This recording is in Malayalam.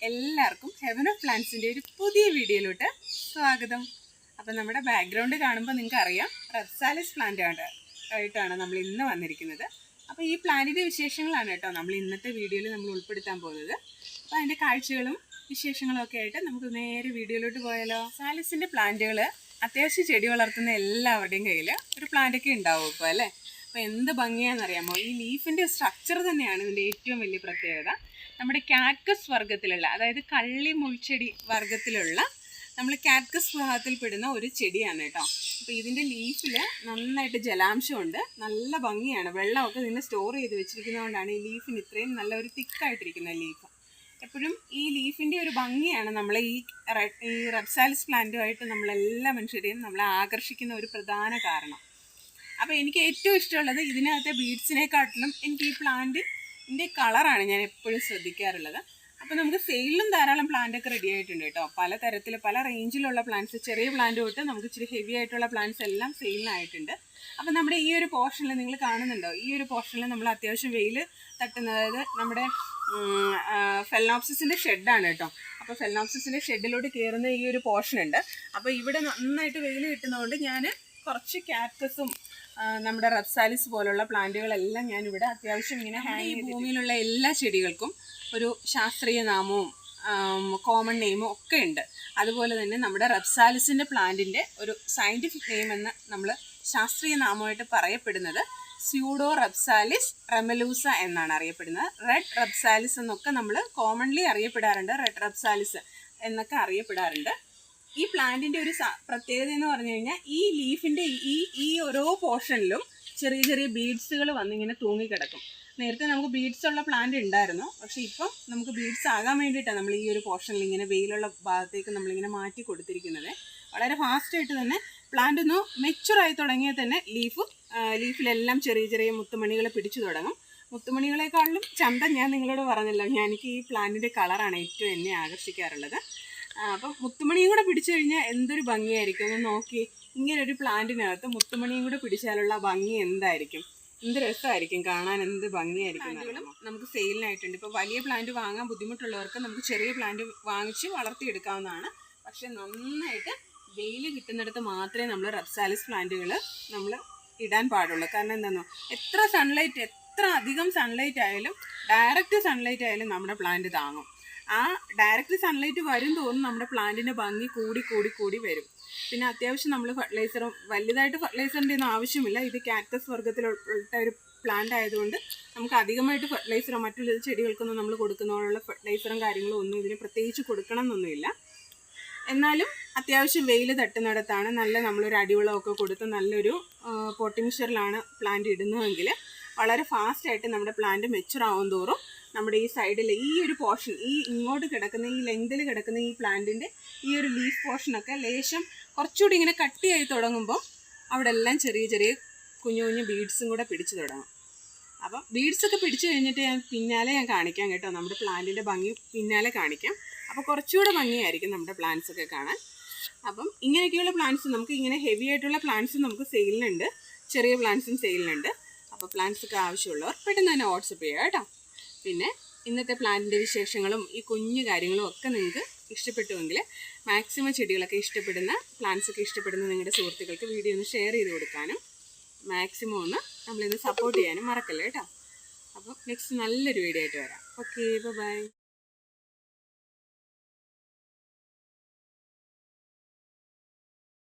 എല്ലാവർക്കും ഹെവൻ ഓഫ് പ്ലാന്റ്സിൻ്റെ ഒരു പുതിയ വീഡിയോയിലോട്ട് സ്വാഗതം. അപ്പം നമ്മുടെ ബാക്ക്ഗ്രൗണ്ട് കാണുമ്പോൾ നിങ്ങൾക്ക് അറിയാം റെപ്സാലിസ് പ്ലാന്റ് ആയിട്ടാണ് നമ്മൾ ഇന്ന് വന്നിരിക്കുന്നത്. അപ്പോൾ ഈ പ്ലാന്റിൻ്റെ വിശേഷങ്ങളാണ് കേട്ടോ നമ്മൾ ഇന്നത്തെ വീഡിയോയിൽ നമ്മൾ ഉൾപ്പെടുത്താൻ പോകുന്നത്. അപ്പോൾ അതിൻ്റെ കാഴ്ചകളും വിശേഷങ്ങളും ഒക്കെ ആയിട്ട് നമുക്ക് നേരെ വീഡിയോയിലോട്ട് പോയാലോ. റെപ്സാലിസിൻ്റെ പ്ലാന്റുകൾ അത്യാവശ്യം ചെടി വളർത്തുന്ന എല്ലാവരുടെയും കയ്യിൽ ഒരു പ്ലാന്റൊക്കെ ഉണ്ടാവും ഇപ്പോൾ അല്ലേ. അപ്പോൾ എന്ത് ഭംഗിയാണെന്നറിയാമോ, ഈ ലീഫിൻ്റെ സ്ട്രക്ചർ തന്നെയാണ് ഇതിൻ്റെ ഏറ്റവും വലിയ പ്രത്യേകത. നമ്മുടെ കാക്ടസ് വർഗ്ഗത്തിലുള്ള, അതായത് കള്ളി മുൾച്ചെടി വർഗ്ഗത്തിലുള്ള നമ്മൾ കാക്ടസ് വിഭാഗത്തിൽപ്പെടുന്ന ഒരു ചെടിയാണ് കേട്ടോ. അപ്പോൾ ഇതിൻ്റെ ലീഫിൽ നന്നായിട്ട് ജലാംശമുണ്ട്, നല്ല ഭംഗിയാണ്. വെള്ളമൊക്കെ ഇതിനെ സ്റ്റോർ ചെയ്ത് വെച്ചിരിക്കുന്നതുകൊണ്ടാണ് ഈ ലീഫിന് ഇത്രയും നല്ല ഒരു തിക്കായിട്ടിരിക്കുന്ന ലീഫ്. എപ്പോഴും ഈ ലീഫിൻ്റെ ഒരു ഭംഗിയാണ് നമ്മളെ ഈ റെപ്സാലിസ് പ്ലാന്റുമായിട്ട് നമ്മളെല്ലാ മനുഷ്യരെയും നമ്മളെ ആകർഷിക്കുന്ന ഒരു പ്രധാന കാരണം. അപ്പോൾ എനിക്ക് ഏറ്റവും ഇഷ്ടമുള്ളത് ഇതിനകത്തെ ബീഡ്സിനെക്കാട്ടിലും എനിക്ക് ഈ പ്ലാന്റിൻ്റെ കളറാണ് ഞാൻ എപ്പോഴും ശ്രദ്ധിക്കാറുള്ളത്. അപ്പോൾ നമുക്ക് സെയിലിലും ധാരാളം പ്ലാന്റൊക്കെ റെഡി ആയിട്ടുണ്ട് കേട്ടോ. പല തരത്തിൽ പല റേഞ്ചിലുള്ള പ്ലാന്റ്സ്, ചെറിയ പ്ലാന്റ് തൊട്ട് നമുക്ക് ഇച്ചിരി ഹെവി ആയിട്ടുള്ള പ്ലാന്റ്സ് എല്ലാം സെയിലിനായിട്ടുണ്ട്. അപ്പോൾ നമ്മുടെ ഈ ഒരു പോർഷനിൽ നിങ്ങൾ കാണുന്നുണ്ടോ, ഈ ഒരു പോർഷനിൽ നമ്മൾ അത്യാവശ്യം വെയിൽ തട്ടുന്നത് നമ്മുടെ ഫെലനോപ്സിസിൻ്റെ ഷെഡാണ് കേട്ടോ. അപ്പോൾ ഫെലനോപ്സിസിൻ്റെ ഷെഡിലോട്ട് കയറുന്ന ഈ ഒരു പോർഷൻ ഉണ്ട്. അപ്പോൾ ഇവിടെ നന്നായിട്ട് വെയിൽ കിട്ടുന്നതുകൊണ്ട് ഞാൻ കുറച്ച് കാക്ടസും നമ്മുടെ റെപ്സാലിസ് പോലുള്ള പ്ലാന്റുകളെല്ലാം ഞാനിവിടെ അത്യാവശ്യം ഇങ്ങനെ ഹാങ് ചെയ്ത്, ഭൂമിയിലുള്ള എല്ലാ ചെടികൾക്കും ഒരു ശാസ്ത്രീയ നാമവും കോമൺ നെയിമും ഒക്കെ ഉണ്ട്. അതുപോലെ തന്നെ നമ്മുടെ റെപ്സാലിസിൻ്റെ പ്ലാന്റിൻ്റെ ഒരു സയൻറ്റിഫിക് നെയിം എന്ന് നമ്മൾ ശാസ്ത്രീയ നാമമായിട്ട് പറയപ്പെടുന്നത് സ്യൂഡോ റെപ്സാലിസ് റെമലൂസ എന്നാണ് അറിയപ്പെടുന്നത്. റെഡ് റെപ്സാലിസ് എന്നൊക്കെ നമ്മൾ കോമൺലി അറിയപ്പെടാറുണ്ട്, റെഡ് റെപ്സാലിസ് എന്നൊക്കെ അറിയപ്പെടാറുണ്ട്. ഈ പ്ലാന്റിൻ്റെ ഒരു പ്രത്യേകത എന്ന് പറഞ്ഞു കഴിഞ്ഞാൽ ഈ ലീഫിൻ്റെ ഈ ഓരോ പോർഷനിലും ചെറിയ ചെറിയ ബീഡ്സുകൾ വന്നിങ്ങനെ തൂങ്ങിക്കിടക്കും. നേരത്തെ നമുക്ക് ബീഡ്സ് ഉള്ള പ്ലാന്റ് ഉണ്ടായിരുന്നു, പക്ഷേ ഇപ്പം നമുക്ക് ബീഡ്സ് ആകാൻ വേണ്ടിയിട്ടാണ് നമ്മൾ ഈ ഒരു പോർഷനിൽ ഇങ്ങനെ വെയിലുള്ള ഭാഗത്തേക്ക് നമ്മളിങ്ങനെ മാറ്റി കൊടുത്തിരിക്കുന്നത്. വളരെ ഫാസ്റ്റായിട്ട് തന്നെ പ്ലാന്റ് ഒന്ന് മെച്ചുറായി തുടങ്ങിയാൽ തന്നെ ലീഫിലെല്ലാം ചെറിയ ചെറിയ മുത്തുമണികൾ പിടിച്ചു തുടങ്ങും. മുത്തുമണികളെക്കാളിലും ചന്തം ഞാൻ നിങ്ങളോട് പറഞ്ഞല്ലോ, എനിക്ക് ഈ പ്ലാന്റിൻ്റെ കളറാണ് ഏറ്റവും എന്നെ ആകർഷിക്കാറുള്ളത്. അപ്പം മുത്തുമണിയും കൂടെ പിടിച്ചു കഴിഞ്ഞാൽ എന്തൊരു ഭംഗിയായിരിക്കും എന്ന് നോക്കി. ഇങ്ങനെ ഒരു പ്ലാന്റിനകത്ത് മുത്തുമണിയും കൂടെ പിടിച്ചാലുള്ള ഭംഗി എന്തായിരിക്കും, എന്ത് രസമായിരിക്കും കാണാൻ, എന്ത് ഭംഗിയായിരിക്കും. നമുക്ക് സെയിലിനായിട്ടുണ്ട്. ഇപ്പോൾ വലിയ പ്ലാന്റ് വാങ്ങാൻ ബുദ്ധിമുട്ടുള്ളവർക്ക് നമുക്ക് ചെറിയ പ്ലാന്റ് വാങ്ങിച്ച് വളർത്തിയെടുക്കാവുന്നതാണ്. പക്ഷെ നന്നായിട്ട് വെയിൽ കിട്ടുന്നിടത്ത് മാത്രമേ നമ്മൾ റെപ്സാലിസ് പ്ലാന്റുകൾ നമ്മൾ ഇടാൻ പാടുള്ളൂ. കാരണം എന്താണെന്നോ, എത്ര അധികം സൺലൈറ്റ് ആയാലും ഡയറക്റ്റ് സൺലൈറ്റ് ആയാലും നമ്മുടെ പ്ലാന്റ് താങ്ങും. ആ ഡയറക്റ്റ് സൺലൈറ്റ് വരും തോറും നമ്മുടെ പ്ലാന്റിൻ്റെ ഭംഗി കൂടി വരും. പിന്നെ അത്യാവശ്യം നമ്മൾ ഫെർട്ടിലൈസറും, വലുതായിട്ട് ഫെർട്ടിലൈസറിൻ്റെ ഒന്നും ആവശ്യമില്ല. ഇത് കാക്ടസ് വർഗ്ഗത്തിലുള്ള ഒരു പ്ലാന്റ് ആയതുകൊണ്ട് നമുക്ക് അധികമായിട്ട് ഫെർട്ടിലൈസറോ മറ്റുള്ള ചെടികൾക്കൊന്നും നമ്മൾ കൊടുക്കുന്നതിനുള്ള ഫെർട്ടിലൈസറും കാര്യങ്ങളും ഒന്നും ഇതിന് പ്രത്യേകിച്ച് കൊടുക്കണം എന്നൊന്നുമില്ല. എന്നാലും അത്യാവശ്യം വെയിൽ തട്ടുന്നിടത്താണ് നമ്മളൊരു അടിവളമൊക്കെ കൊടുത്ത് നല്ലൊരു പോട്ടിമിക്ചറിലാണ് പ്ലാന്റ് ഇടുന്നതെങ്കിൽ വളരെ ഫാസ്റ്റായിട്ട് നമ്മുടെ പ്ലാന്റ് മെച്ചുറാവും തോറും നമ്മുടെ ഈ സൈഡിൽ ഈ ഒരു പോർഷൻ, ഇങ്ങോട്ട് കിടക്കുന്ന ഈ ലെങ്തിൽ കിടക്കുന്ന ഈ പ്ലാന്റിൻ്റെ ഈ ഒരു ലീഫ് പോർഷനൊക്കെ ലേശം കുറച്ചുകൂടി ഇങ്ങനെ കട്ടിയായി തുടങ്ങുമ്പോൾ അവിടെ എല്ലാം ചെറിയ ചെറിയ കുഞ്ഞു കുഞ്ഞു ബീഡ്സും കൂടെ പിടിച്ചു തുടങ്ങും. അപ്പം ബീഡ്സൊക്കെ പിടിച്ചു കഴിഞ്ഞിട്ട് പിന്നാലെ ഞാൻ കാണിക്കാം കേട്ടോ, നമ്മുടെ പ്ലാന്റിൻ്റെ ഭംഗി പിന്നാലെ കാണിക്കാം. അപ്പോൾ കുറച്ചുകൂടെ ഭംഗിയായിരിക്കും നമ്മുടെ പ്ലാന്റ്സൊക്കെ കാണാൻ. അപ്പം ഇങ്ങനെയൊക്കെയുള്ള പ്ലാന്റ്സ് നമുക്ക് ഇങ്ങനെ ഹെവി ആയിട്ടുള്ള പ്ലാന്റ്സും നമുക്ക് സെയിലിനുണ്ട്, ചെറിയ പ്ലാന്റ്സും സെയിലിനുണ്ട്. അപ്പോൾ പ്ലാന്റ്സൊക്കെ ആവശ്യമുള്ളവർ പെട്ടെന്ന് തന്നെ വാട്സപ്പ് ചെയ്യുക കേട്ടോ. പിന്നെ ഇന്നത്തെ പ്ലാന്റിൻ്റെ വിശേഷങ്ങളും ഈ കുഞ്ഞു കാര്യങ്ങളും ഒക്കെ നിങ്ങൾക്ക് ഇഷ്ടപ്പെട്ടുവെങ്കിൽ മാക്സിമം ചെടികളൊക്കെ ഇഷ്ടപ്പെടുന്ന, പ്ലാന്റ്സൊക്കെ ഇഷ്ടപ്പെടുന്ന നിങ്ങളുടെ സുഹൃത്തുക്കൾക്ക് വീഡിയോ ഒന്ന് ഷെയർ ചെയ്ത് കൊടുക്കാനും മാക്സിമം ഒന്ന് നമ്മളിന്ന് സപ്പോർട്ട് ചെയ്യാനും മറക്കല്ലേ കേട്ടോ. അപ്പോൾ നെക്സ്റ്റ് നല്ലൊരു വീഡിയോ ആയിട്ട് വരാം. Okay, by.